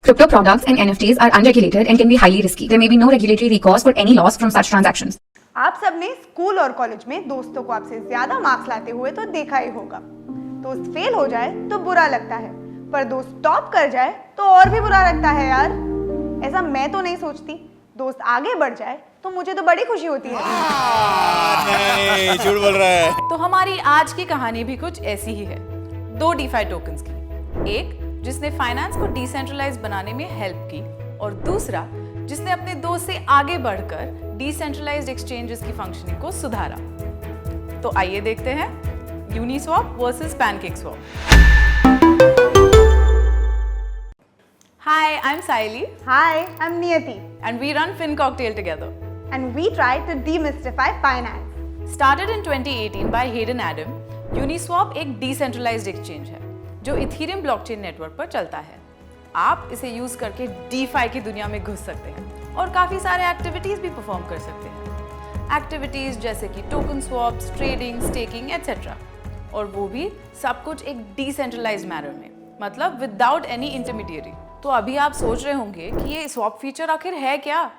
Crypto products and NFTs are unregulated and can be highly risky. There may be no regulatory recourse for any loss from such transactions. आप सबने school और college में दोस्तों को आपसे ज्यादा marks लाते हुए तो देखा ही होगा। दोस्त फेल हो जाए तो बुरा लगता है, पर दोस्त टॉप कर जाए तो और भी बुरा लगता है यार। ऐसा मैं तो नहीं सोचती, दोस्त आगे बढ़ जाए तो मुझे तो बड़ी खुशी होती है। नहीं, झूठ बोल रहा है। तो हमारी आज की कहानी भी कुछ ऐसी ही है, दो डीफाई टोकन्स की। एक जिसने फाइनेंस को डिसेंट्रलाइज बनाने में हेल्प की और दूसरा जिसने अपने दोस्त से आगे बढ़कर डिसेंट्रलाइज्ड एक्सचेंजेस की फंक्शनिंग को सुधारा। तो आइए देखते हैं Uniswap versus PancakeSwap. Hi, I'm Saili. Hi, I'm Niyati. And we run FinCocktail together. And we try to demystify finance. Started in 2018 by Hayden Adam, Uniswap एक decentralized exchange है जो इथेरियम ब्लॉकचेन नेटवर्क पर चलता है। आप इसे use करके DeFi की दुनिया में घुस सकते हैं और काफी सारे एक्टिविटीज भी परफॉर्म कर सकते हैं। एक्टिविटीज जैसे कि token swaps, trading, staking etcetera, और वो भी सब कुछ एक डिसेंट्रलाइज्ड मैनर में, मतलब विदाउट एनी इंटरमीडिएरी। तो अभी आप सोच रहे होंगे कि ये स्वैप फीचर आखिर है क्या?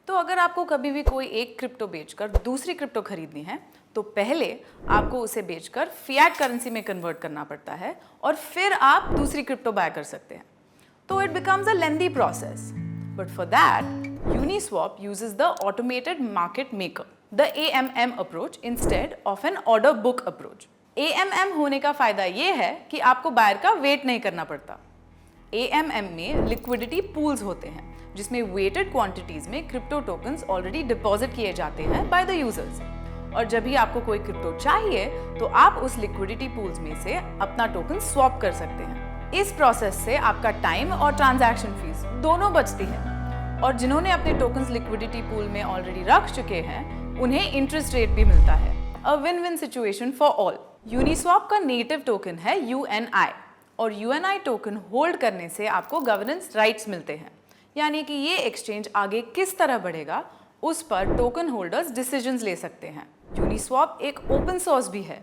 तो अगर आपको कभी भी कोई एक क्रिप्टो बेचकर दूसरी क्रिप्टो खरीदनी है तो पहले आपको उसे बेचकर फिएट करेंसी में कन्वर्ट करना पड़ता है और फिर आप दूसरी क्रिप्टो बाय कर सकते हैं। तो it becomes a lengthy process, but for that Uniswap uses the automated market maker, the AMM approach instead of an order book approach. AMM होने का फायदा ये है कि आपको बायर का वेट नहीं करना पड़ता। AMM में लिक्विडिटी पूल्स होते हैं जिसमें वेटेड क्वांटिटीज में क्रिप्टो टोकन्स ऑलरेडी डिपॉजिट किए जाते हैं बाय द यूजर्स, और जब भी आपको कोई क्रिप्टो चाहिए तो आप उस लिक्विडिटी पूल्स में से अपना टोकन स्वैप कर सकते हैं। इस प्रोसेस से आपका टाइम और ट्रांजैक्शन फीस दोनों बचती है, और जिन्होंने अपने टोकन्स लिक्विडिटी पूल में ऑलरेडी रख चुके हैं उन्हें इंटरेस्ट रेट भी मिलता है। A win win situation for all. Uniswap का नेटिव टोकन है UNI, और UNI टोकन होल्ड करने से आपको गवर्नेंस राइट्स मिलते हैं, यानी कि ये एक्सचेंज आगे किस तरह बढ़ेगा उस पर टोकन होल्डर्स डिसीजंस ले सकते हैं। यूनिस्वैप एक ओपन सोर्स भी है,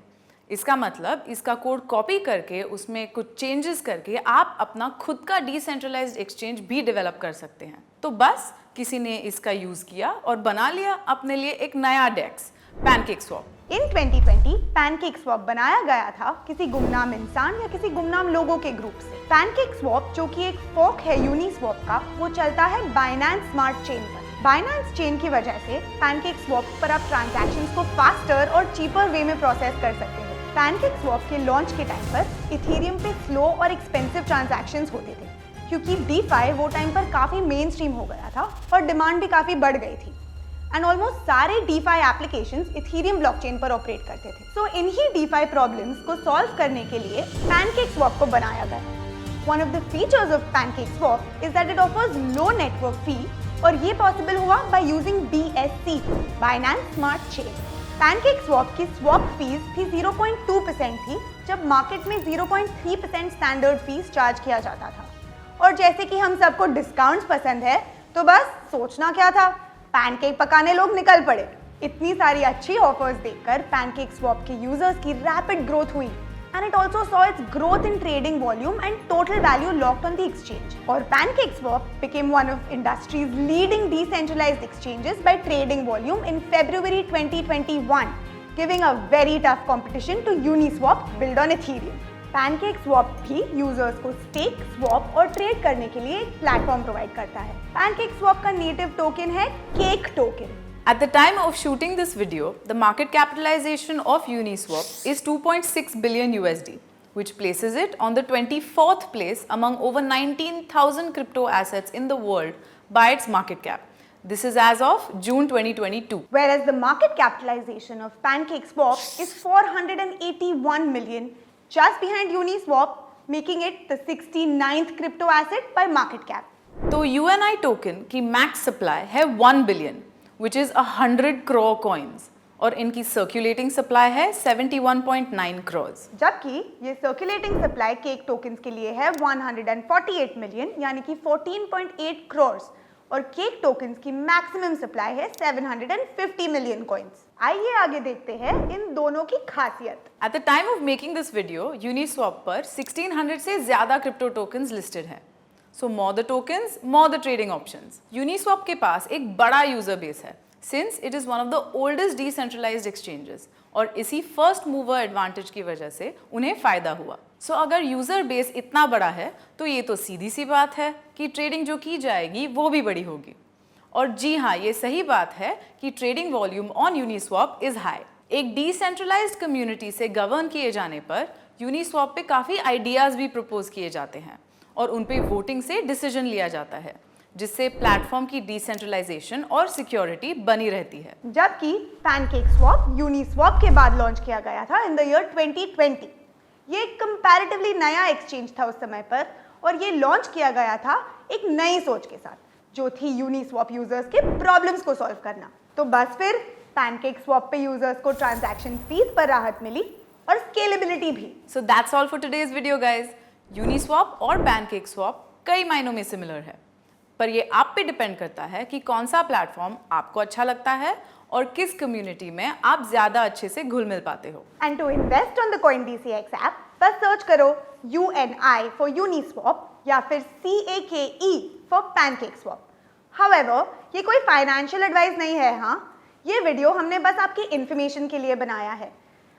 इसका मतलब इसका कोड कॉपी करके उसमें कुछ चेंजेस करके आप अपना खुद का डिसेंट्रलाइज्ड एक्सचेंज भी डेवलप कर सकते हैं। तो बस किसी ने इसका यूज किया और बना लिया अपने लिए एक नया डेक्स, पैनकेकस्वैप। इन 2020 पैनकेकस्वैप बनाया गया था किसी गुमनाम इंसान या किसी गुमनाम लोगों के ग्रुप से। पैनकेकस्वैप जो कि एक फोक है यूनिस्वैप का, वो चलता है बाइनेंस स्मार्ट चेन पर। बाइनेंस चेन की वजह से पैनकेकस्वैप पर आप ट्रांजैक्शंस को फास्टर और चीपर वे में प्रोसेस कर सकते हैं। पैनकेकस्वैप के लॉन्च के टाइम पर इथेरियम पे स्लो और एक्सपेंसिव ट्रांजैक्शंस होते थे, क्योंकि डीफाई वो टाइम पर काफी मेन स्ट्रीम हो गया था और डिमांड भी काफी बढ़ गई थी, एंड ऑलमोस्ट सारे डीफाई एप्लीकेशंस इथेरियम ब्लॉकचेन पर ऑपरेट करते थे। सो इन्हीं डीफाई प्रॉब्लम्स को सॉल्व करने के लिए पैनकेकस्वैप को बनाया गया। One of the features of PancakeSwap is that it offers low network fee, और ये पॉसिबल हुआ by using BSC, Binance smart chain. PancakeSwap की स्वैप फीस भी 0.2% थी, जब मार्केट में 0.3% स्टैंडर्ड फीस चार्ज किया जाता था। और जैसे कि हम सबको डिस्काउंट्स पसंद है, तो बस सोचना क्या था, पैनकेक पकाने लोग निकल पड़े। इतनी सारी अच्छी ऑफर्स देखकर पैनकेकस्वैप के यूजर्स की रैपिड ग्रोथ हुई, and it also saw its growth in trading volume and total value locked on the exchange. और PancakeSwap became one of industry's leading decentralized exchanges by trading volume in February 2021, giving a very tough competition to Uniswap built on Ethereum. PancakeSwap भी users को stake, swap और trade करने के लिए एक platform provide करता है। PancakeSwap का native token है Cake token. At the time of shooting this video, the market capitalization of Uniswap is 2.6 billion USD, which places it on the 24th place among over 19,000 crypto assets in the world by its market cap. This is as of June 2022. Whereas the market capitalization of PancakeSwap is 481 million, just behind Uniswap, making it the 69th crypto asset by market cap. तो UNI token की max supply है 1 billion. which is 100 crore coins, और इनकी circulating supply है 71.9 crores। जबकि ये circulating supply cake tokens के लिए है 148 मिलियन, यानी कि 14.8 crores, और केक टोकन्स की मैक्सिमम सप्लाई है 750 मिलियन कॉइन्स। आइए आगे देखते हैं इन दोनों की खासियत। At the time of making this video, Uniswap पर 1600 से ज्यादा क्रिप्टो टोकन्स लिस्टेड हैं। So more the tokens, more the trading options. Uniswap के पास एक बड़ा यूजर बेस है since it is one of the oldest decentralized exchanges और इसी फर्स्ट मूवर एडवांटेज की वजह से उन्हें फायदा हुआ. सो अगर यूजर बेस इतना बड़ा है तो ये तो सीधी सी बात है कि ट्रेडिंग जो की जाएगी वो भी बड़ी होगी. और जी हाँ, ये सही बात है कि trading volume on Uniswap is high. एक डिसेंट्रलाइज्ड कम्युनिटी से गवर्न किए जाने पर यूनिस्वैप पे काफ़ी आइडियाज़ भी प्रपोज किए जाते हैं और उन पे वोटिंग से डिसीजन लिया जाता है जिससे प्लेटफॉर्म की डिसेंट्रलाइजेशन और सिक्योरिटी बनी रहती है. जबकि पैनकेकस्वैप यूनिस्वैप के बाद लॉन्च किया गया था इन द ईयर 2020. ये एक कंपैरेटिवली नया एक्सचेंज था उस समय पर और ये लॉन्च किया गया था एक नई सोच के साथ जो थी यूनिस्वैप यूजर्स के प्रॉब्लम्स को सॉल्व करना. तो बस फिर पैनकेकस्वैप पे यूजर्स को ट्रांजैक्शन फीस पर राहत मिली और स्केलेबिलिटी भी. So that's all for today's video guys. Uniswap और पैनकेकस्वैप कई मायनों में सिमिलर है पर ये आप पे डिपेंड करता है कि कौन सा प्लेटफॉर्म आपको अच्छा लगता है और किस कम्युनिटी में आप ज्यादा अच्छे से घुल मिल पाते हो. And to invest on the CoinDCX app बस सर्च करो UNI फॉर यूनिस्वैप या फिर CAKE फॉर पैनकेकस्वैप. हाउएवर ये कोई फाइनेंशियल एडवाइस नहीं है. हाँ, ये वीडियो हमने बस आपकी इन्फॉर्मेशन के लिए बनाया है.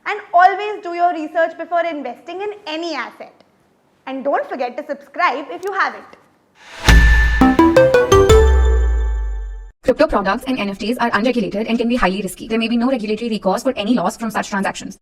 And always do your research before investing in any asset. And don't forget to subscribe if you haven't. Crypto products and NFTs are unregulated and can be highly risky. There may be no regulatory recourse for any loss from such transactions.